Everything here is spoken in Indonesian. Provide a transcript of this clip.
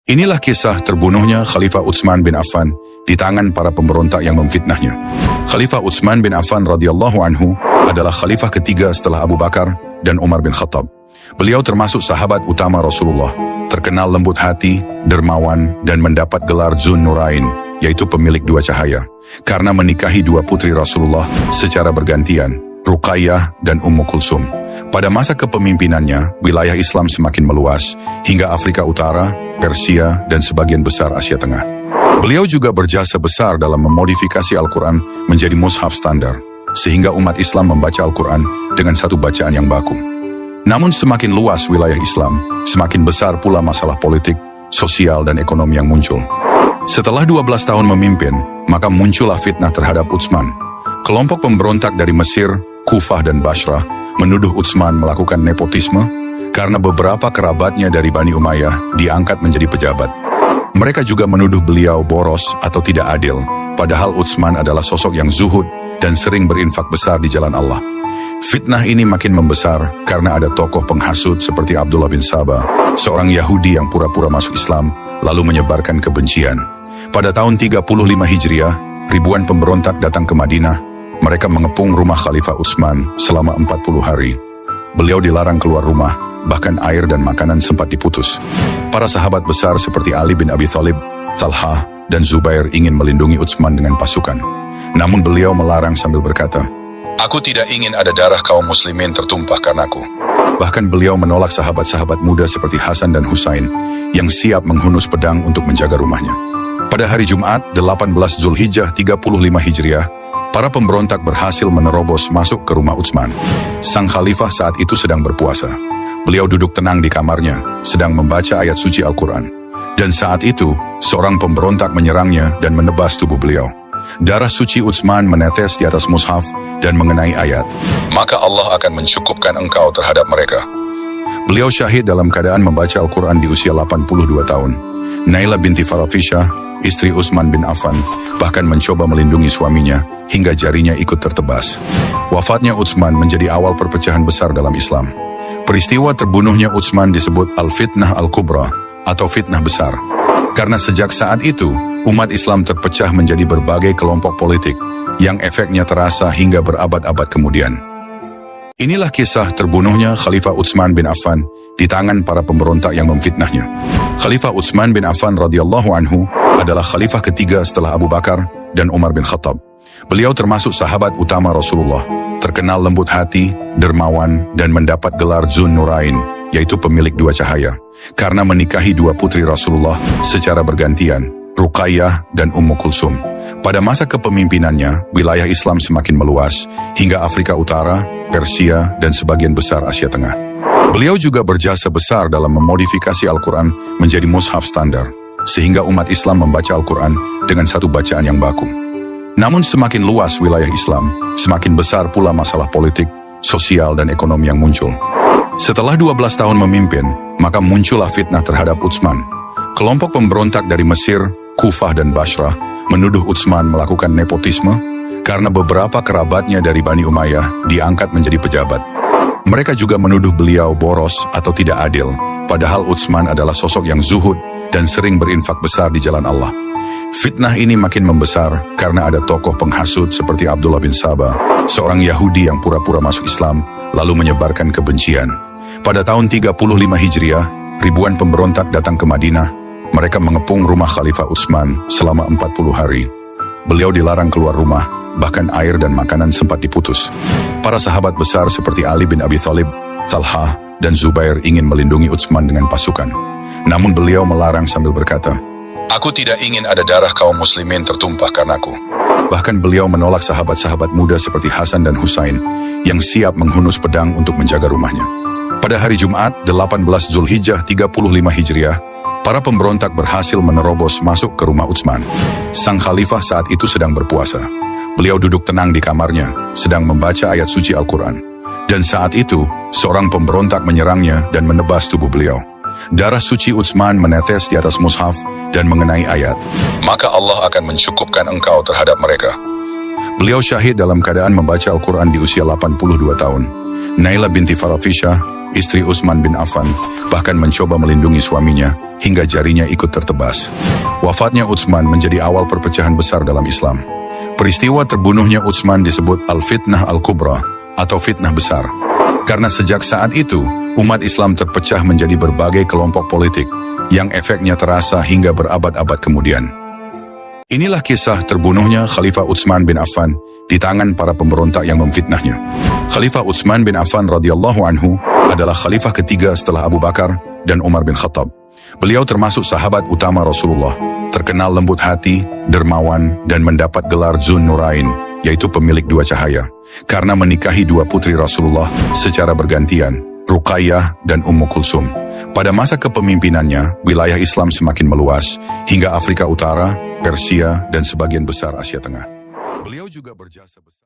Inilah kisah terbunuhnya Khalifah Utsman bin Affan di tangan para pemberontak yang memfitnahnya. Khalifah Utsman bin Affan radhiyallahu anhu adalah khalifah ketiga setelah Abu Bakar dan Umar bin Khattab. Beliau termasuk sahabat utama Rasulullah, terkenal lembut hati, dermawan, dan mendapat gelar Dzun Nurain, yaitu pemilik dua cahaya, karena menikahi dua putri Rasulullah secara bergantian, Ruqayyah dan Ummu Kulsum. Pada masa kepemimpinannya, wilayah Islam semakin meluas hingga Afrika Utara, Persia, dan sebagian besar Asia Tengah. Beliau juga berjasa besar dalam memodifikasi Al-Quran menjadi mushaf standar, sehingga umat Islam membaca Al-Quran dengan satu bacaan yang baku. Namun semakin luas wilayah Islam, semakin besar pula masalah politik, sosial, dan ekonomi yang muncul. Setelah 12 tahun memimpin, maka muncullah fitnah terhadap Utsman. Kelompok pemberontak dari Mesir, Kufah, dan Basrah menuduh Utsman melakukan nepotisme karena beberapa kerabatnya dari Bani Umayyah diangkat menjadi pejabat. Mereka juga menuduh beliau boros atau tidak adil, padahal Utsman adalah sosok yang zuhud dan sering berinfak besar di jalan Allah. Fitnah ini makin membesar karena ada tokoh penghasut seperti Abdullah bin Sabah, seorang Yahudi yang pura-pura masuk Islam lalu menyebarkan kebencian. Pada tahun 35 Hijriah, ribuan pemberontak datang ke Madinah. Mereka mengepung rumah Khalifah Utsman selama 40 hari. Beliau dilarang keluar rumah, bahkan air dan makanan sempat diputus. Para sahabat besar seperti Ali bin Abi Thalib, Talha, dan Zubair ingin melindungi Utsman dengan pasukan. Namun beliau melarang sambil berkata, "Aku tidak ingin ada darah kaum muslimin tertumpah karenaku." Bahkan beliau menolak sahabat-sahabat muda seperti Hasan dan Husain yang siap menghunus pedang untuk menjaga rumahnya. Pada hari Jumat, 18 Zulhijjah 35 Hijriah, para pemberontak berhasil menerobos masuk ke rumah Utsman. Sang khalifah saat itu sedang berpuasa. Beliau duduk tenang di kamarnya, sedang membaca ayat suci Al-Quran. Dan saat itu, seorang pemberontak menyerangnya dan menebas tubuh beliau. Darah suci Utsman menetes di atas mushaf dan mengenai ayat, "Maka Allah akan mencukupkan engkau terhadap mereka." Beliau syahid dalam keadaan membaca Al-Quran di usia 82 tahun. Naila binti Farafisha, istri Utsman bin Affan, bahkan mencoba melindungi suaminya hingga jarinya ikut tertebas. Wafatnya Utsman menjadi awal perpecahan besar dalam Islam. Peristiwa terbunuhnya Utsman disebut Al-Fitnah Al-Kubra atau fitnah besar. Karena sejak saat itu, umat Islam terpecah menjadi berbagai kelompok politik yang efeknya terasa hingga berabad-abad kemudian. Inilah kisah terbunuhnya Khalifah Utsman bin Affan di tangan para pemberontak yang memfitnahnya. Khalifah Utsman bin Affan radhiyallahu anhu adalah khalifah ketiga setelah Abu Bakar dan Umar bin Khattab. Beliau termasuk sahabat utama Rasulullah, terkenal lembut hati, dermawan, dan mendapat gelar Dzun Nurain, yaitu pemilik dua cahaya, karena menikahi dua putri Rasulullah secara bergantian, Ruqayyah dan Ummu Kulsum. Pada masa kepemimpinannya, wilayah Islam semakin meluas hingga Afrika Utara, Persia, dan sebagian besar Asia Tengah. Beliau juga berjasa besar dalam memodifikasi Al-Quran menjadi mushaf standar, sehingga umat Islam membaca Al-Quran dengan satu bacaan yang baku. Namun semakin luas wilayah Islam, semakin besar pula masalah politik, sosial, dan ekonomi yang muncul. Setelah 12 tahun memimpin, maka muncullah fitnah terhadap Utsman. Kelompok pemberontak dari Mesir, Kufah, dan Basrah menuduh Utsman melakukan nepotisme karena beberapa kerabatnya dari Bani Umayyah diangkat menjadi pejabat. Mereka juga menuduh beliau boros atau tidak adil, padahal Utsman adalah sosok yang zuhud dan sering berinfak besar di jalan Allah. Fitnah ini makin membesar karena ada tokoh penghasut seperti Abdullah bin Sabah, seorang Yahudi yang pura-pura masuk Islam lalu menyebarkan kebencian. Pada tahun 35 Hijriah, ribuan pemberontak datang ke Madinah. Mereka mengepung rumah Khalifah Utsman selama 40 hari. Beliau dilarang keluar rumah, bahkan air dan makanan sempat diputus. Para sahabat besar seperti Ali bin Abi Thalib, Talha, dan Zubair ingin melindungi Utsman dengan pasukan. Namun beliau melarang sambil berkata, "Aku tidak ingin ada darah kaum muslimin tertumpah karenaku." Bahkan beliau menolak sahabat-sahabat muda seperti Hasan dan Husain yang siap menghunus pedang untuk menjaga rumahnya. Pada hari Jumat, 18 Zulhijjah 35 Hijriah, para pemberontak berhasil menerobos masuk ke rumah Utsman. Sang khalifah saat itu sedang berpuasa. Beliau duduk tenang di kamarnya, sedang membaca ayat suci Al-Quran. Dan saat itu, seorang pemberontak menyerangnya dan menebas tubuh beliau. Darah suci Utsman menetes di atas mushaf dan mengenai ayat, "Maka Allah akan mencukupkan engkau terhadap mereka." Beliau syahid dalam keadaan membaca Al-Quran di usia 82 tahun. Naila binti Farafisha, istri Utsman bin Affan, bahkan mencoba melindungi suaminya hingga jarinya ikut tertebas. Wafatnya Utsman menjadi awal perpecahan besar dalam Islam. Peristiwa terbunuhnya Utsman disebut Al-Fitnah Al-Kubra atau fitnah besar. Karena sejak saat itu, umat Islam terpecah menjadi berbagai kelompok politik yang efeknya terasa hingga berabad-abad kemudian. Inilah kisah terbunuhnya Khalifah Utsman bin Affan di tangan para pemberontak yang memfitnahnya. Khalifah Utsman bin Affan radhiyallahu anhu adalah khalifah ketiga setelah Abu Bakar dan Umar bin Khattab. Beliau termasuk sahabat utama Rasulullah, terkenal lembut hati, dermawan, dan mendapat gelar Dzun Nurain, yaitu pemilik dua cahaya, karena menikahi dua putri Rasulullah secara bergantian, Ruqayyah dan Ummu Kulsum. Pada masa kepemimpinannya, wilayah Islam semakin meluas hingga Afrika Utara, Persia, dan sebagian besar Asia Tengah. Beliau juga berjasa besar